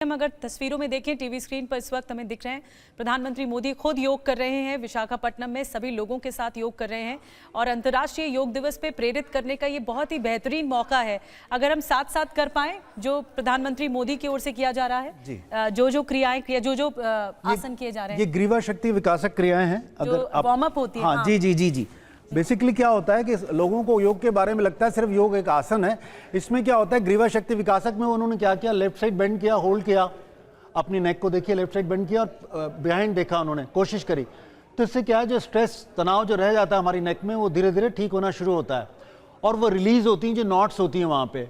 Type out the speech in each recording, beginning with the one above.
हम अगर तस्वीरों में देखें टीवी स्क्रीन पर इस वक्त हमें दिख रहे हैं प्रधानमंत्री मोदी खुद योग कर रहे हैं, विशाखापट्टनम में सभी लोगों के साथ योग कर रहे हैं और अंतर्राष्ट्रीय योग दिवस पे प्रेरित करने का ये बहुत ही बेहतरीन मौका है। अगर हम साथ साथ कर पाएं जो प्रधानमंत्री मोदी की ओर से किया जा रहा है, जो क्रियाएं जो आसन किए जा रहे हैं, ये ग्रीवा शक्ति विकासक क्रियाएं हैं। अगर वार्म अप होती है। हाँ, जी जी जी जी बेसिकली क्या होता है कि लोगों को योग के बारे में लगता है सिर्फ योग एक आसन है। इसमें क्या होता है, ग्रीवा शक्ति विकासक में उन्होंने क्या किया, लेफ्ट साइड बेंड किया, होल्ड किया, अपनी नेक को देखिए, लेफ्ट साइड बेंड किया और बिहाइंड देखा, उन्होंने कोशिश करी। तो इससे क्या है, जो स्ट्रेस तनाव जो रह जाता है हमारी नेक में, वो धीरे धीरे ठीक होना शुरू होता है और वो रिलीज होती हैं जो नॉट्स होती हैं वहाँ पे।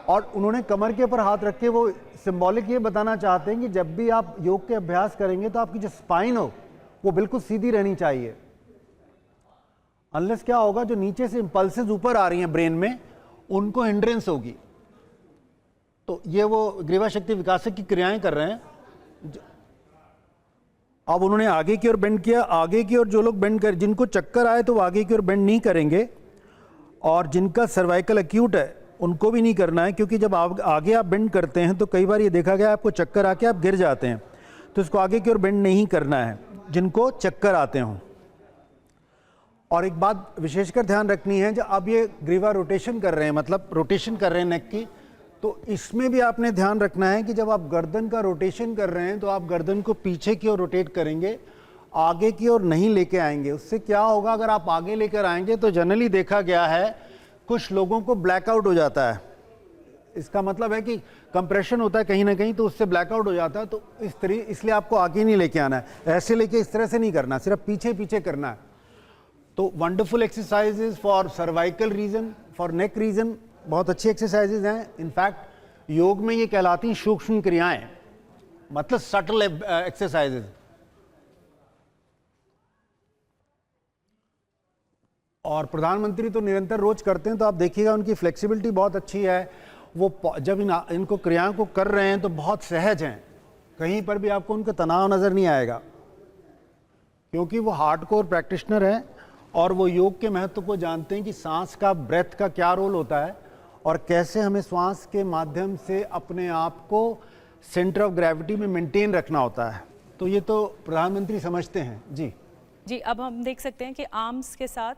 और उन्होंने कमर के ऊपर हाथ रख के वो सिंबॉलिक ये बताना चाहते हैं कि जब भी आप योग के अभ्यास करेंगे तो आपकी जो स्पाइन हो वो बिल्कुल सीधी रहनी चाहिए। अनलेस क्या होगा, जो नीचे से इंपल्सेस ऊपर आ रही हैं ब्रेन में, उनको हिंड्रेंस होगी। तो ये वो ग्रीवा शक्ति विकासक की क्रियाएं कर रहे हैं। अब उन्होंने आगे की ओर बेंड किया, आगे की ओर जो लोग बेंड कर, जिनको चक्कर आए तो वो आगे की ओर बेंड नहीं करेंगे और जिनका सर्वाइकल एक्यूट है उनको भी नहीं करना है, क्योंकि जब आप आगे आप बेंड करते हैं तो कई बार ये देखा गया आपको चक्कर आके आप गिर जाते हैं, तो इसको आगे की ओर बेंड नहीं करना है जिनको चक्कर आते हों। और एक बात विशेषकर ध्यान रखनी है, जब आप ये ग्रीवा रोटेशन कर रहे हैं, मतलब रोटेशन कर रहे हैं नेक की, तो इसमें भी आपने ध्यान रखना है कि जब आप गर्दन का रोटेशन कर रहे हैं तो आप गर्दन को पीछे की ओर रोटेट करेंगे, आगे की ओर नहीं लेके आएंगे। उससे क्या होगा, अगर आप आगे लेकर आएंगे तो जनरली देखा गया है कुछ लोगों को ब्लैकआउट हो जाता है। इसका मतलब है कि कंप्रेशन होता है कहीं ना कहीं, तो उससे ब्लैकआउट हो जाता है। तो इसलिए आपको आगे नहीं लेके आना है, ऐसे लेके इस तरह से नहीं करना, सिर्फ पीछे पीछे करना है। तो wonderful exercises for cervical region, for neck region, बहुत अच्छी एक्सरसाइजेज हैं। इनफैक्ट योग में ये कहलाती हैं सूक्ष्म क्रियाएं, मतलब सटल एक्सरसाइजेज। और प्रधानमंत्री तो निरंतर रोज करते हैं, तो आप देखिएगा उनकी फ्लेक्सिबिलिटी बहुत अच्छी है। वो जब इनको क्रियाओं को कर रहे हैं तो बहुत सहज हैं, कहीं पर भी आपको उनका तनाव नजर नहीं आएगा, क्योंकि वो हार्डकोर प्रैक्टिशनर हैं और वो योग के महत्व को जानते हैं कि सांस का, ब्रेथ का क्या रोल होता है और कैसे हमें श्वास के माध्यम से अपने आप को सेंटर ऑफ ग्रेविटी में मेंटेन रखना होता है। तो ये तो प्रधानमंत्री समझते हैं। जी जी, अब हम देख सकते हैं कि आर्म्स के साथ,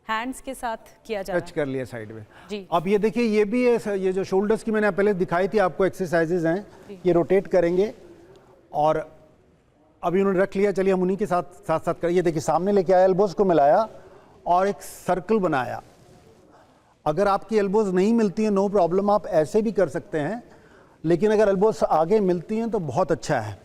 हैंड्स के साथ किया जा रहा है। टच कर लिया साइड में जी। अब ये देखिए, ये भी है, ये जो शोल्डर्स की मैंने पहले दिखाई थी आपको एक्सरसाइजेज हैं, ये रोटेट करेंगे और अभी उन्होंने रख लिया। चलिए हम उन्हीं के साथ साथ करें। ये देखिए, सामने लेके आया, एल्बोज को मिलाया और एक सर्कल बनाया। अगर आपकी एल्बोज नहीं मिलती है, नो प्रॉब्लम, आप ऐसे भी कर सकते हैं, लेकिन अगर एल्बोज आगे मिलती हैं तो बहुत अच्छा है।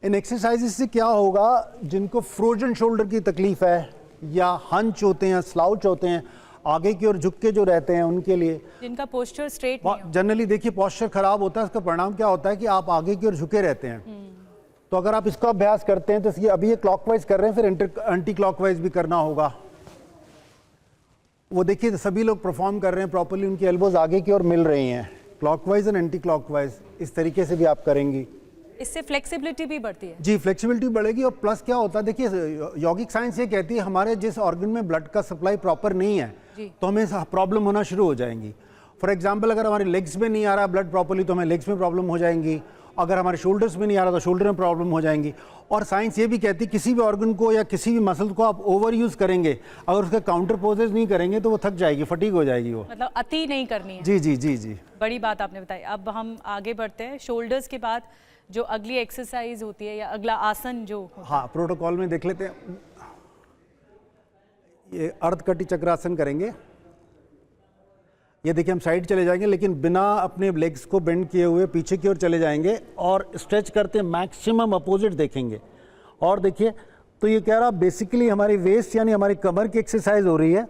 इन एक्सरसाइजेस से क्या होगा, जिनको फ्रोजन शोल्डर की तकलीफ है या हंच होते हैं, स्लाउच होते हैं, आगे की ओर झुक के जो रहते हैं, उनके लिए, जिनका पोस्चर स्ट्रेट नहीं हो, जनरली देखिए पोस्चर खराब होता है, इसका परिणाम क्या होता है कि आप आगे की ओर झुके रहते हैं। तो अगर आप इसका अभ्यास करते हैं तो ये अभी ये क्लॉकवाइज कर रहे हैं, फिर एंटी क्लॉकवाइज भी करना होगा। वो देखिए सभी लोग परफॉर्म कर रहे हैं प्रॉपर्ली, उनकी एल्बोज आगे की ओर मिल रही हैं, क्लॉकवाइज एंड एंटी क्लॉकवाइज, इस तरीके से भी आप करेंगी। इससे फ्लेक्सिबिलिटी भी बढ़ती है। जी, फ्लेक्सिबिलिटी बढ़ेगी। और प्लस क्या होता है, देखिए यौगिक साइंस ये कहती है हमारे जिस ऑर्गन में ब्लड का सप्लाई प्रॉपर नहीं है तो हमें प्रॉब्लम होना शुरू हो जाएंगी। फॉर एग्जाम्पल, अगर हमारे लेग्स में नहीं आ रहा ब्लड प्रॉपर्ली तो हमें लेग्स में प्रॉब्लम हो जाएंगी, अगर हमारे शोल्डर्स में नहीं आ रहा तो शोल्डर में प्रॉब्लम हो जाएंगी। और साइंस ये भी कहती है किसी भी ऑर्गन को या किसी भी मसल को आप ओवर यूज करेंगे, अगर उसका काउंटर पोजेज नहीं करेंगे तो वो थक जाएगी, फटीग हो जाएगी वो, मतलब अति नहीं करनी है। जी जी जी जी, बड़ी बात आपने बताई। अब हम आगे बढ़ते हैं। शोल्डर्स के बाद जो अगली एक्सरसाइज होती है या अगला आसन जो होता हाँ, प्रोटोकॉल में देख लेते हैं। ये अर्धकटी चक्रासन करेंगे। ये देखिए, हम साइड चले जाएंगे लेकिन बिना अपने लेग्स को बेंड किए हुए पीछे की ओर चले जाएंगे और स्ट्रेच करते मैक्सिमम अपोजिट देखेंगे। और देखिए, तो ये कह रहा बेसिकली हमारी वेस्ट यानी हमारी कमर की एक्सरसाइज हो रही है,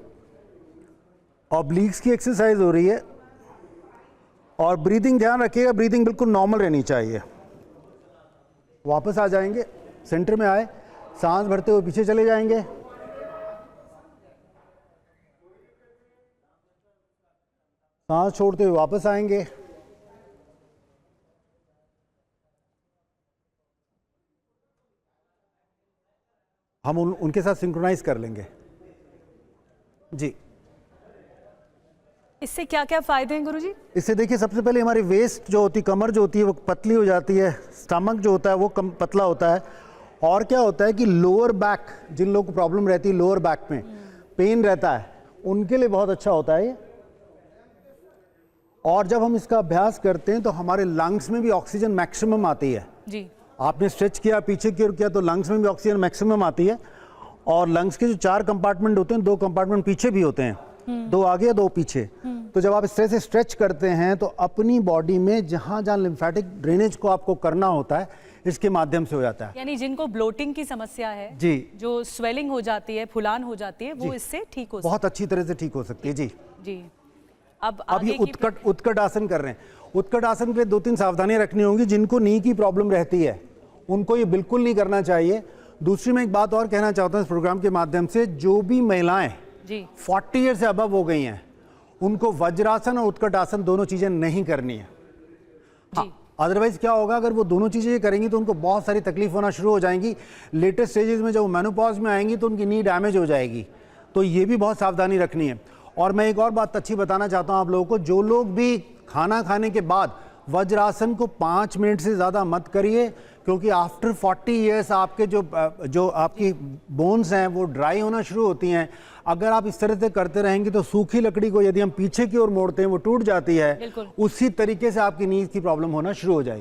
ऑब्लिक्स की एक्सरसाइज हो रही है। और ब्रीदिंग ध्यान रखिएगा, ब्रीदिंग बिल्कुल नॉर्मल रहनी चाहिए। वापस आ जाएंगे, सेंटर में आए, सांस भरते हुए पीछे चले जाएंगे, सांस छोड़ते हुए वापस आएंगे, हम उनके साथ सिंक्रोनाइज कर लेंगे। जी, इससे क्या क्या फायदे हैं गुरुजी? इससे देखिए, सबसे पहले हमारी वेस्ट जो होती है, कमर जो होती है वो पतली हो जाती है, स्टमक जो होता है वो कम पतला होता है। और क्या होता है कि लोअर बैक, जिन लोगों को प्रॉब्लम रहती है लोअर बैक में पेन रहता है, उनके लिए बहुत अच्छा होता है ये। और जब हम इसका अभ्यास करते हैं तो हमारे लंग्स में भी ऑक्सीजन मैक्सिमम आती है जी। आपने स्ट्रेच किया, पीछे की ओर किया, तो लंग्स में भी ऑक्सीजन मैक्सिमम आती है। और लंग्स के जो 4 कंपार्टमेंट होते हैं, 2 कंपार्टमेंट पीछे भी होते हैं, 2 आगे 2 पीछे। तो जब आप इस तरह से स्ट्रेच करते हैं तो अपनी बॉडी में जहां जहां लिम्फेटिक ड्रेनेज को आपको करना होता है, इसके माध्यम से हो जाता है। यानी जिनको ब्लोटिंग की समस्या है जी, जो स्वेलिंग हो जाती है, फुलान हो जाती है, वो इससे ठीक हो बहुत अच्छी तरह से ठीक हो सकती है। जी जी। अब ये आगे की उत्कट आसन कर रहे हैं। उत्कट आसन के लिए 2-3 सावधानियां रखनी होंगी। जिनको नी की प्रॉब्लम रहती है उनको ये बिल्कुल नहीं करना चाहिए। दूसरी मैं एक बात और कहना चाहता हूं इस प्रोग्राम के माध्यम से, जो भी महिलाएं जी 40 ईयर से अबव हो गई हैं, उनको वज्रासन और उत्कट आसन दोनों चीजें नहीं करनी है। जी। अदरवाइज क्या होगा, अगर वो दोनों चीजें ये करेंगी तो उनको बहुत सारी तकलीफ होना शुरू हो जाएंगी। लेटेस्ट स्टेजेस में जब वो मेनोपॉज में आएंगी तो उनकी नी डैमेज हो जाएगी। तो ये भी बहुत सावधानी रखनी है। और मैं एक और बात अच्छी बताना चाहता हूं आप लोगों को, जो लोग भी खाना खाने के बाद वज्रासन को 5 मिनट से ज़्यादा मत करिए, क्योंकि आफ्टर 40 ईयर्स आपके जो आपकी बोन्स हैं वो ड्राई होना शुरू होती हैं। अगर आप इस तरह से करते रहेंगे तो सूखी लकड़ी को यदि हम पीछे की ओर मोड़ते हैं वो टूट जाती है। बिल्कुल। उसी तरीके से आपकी नीज की प्रॉब्लम होना शुरू हो जाएगी।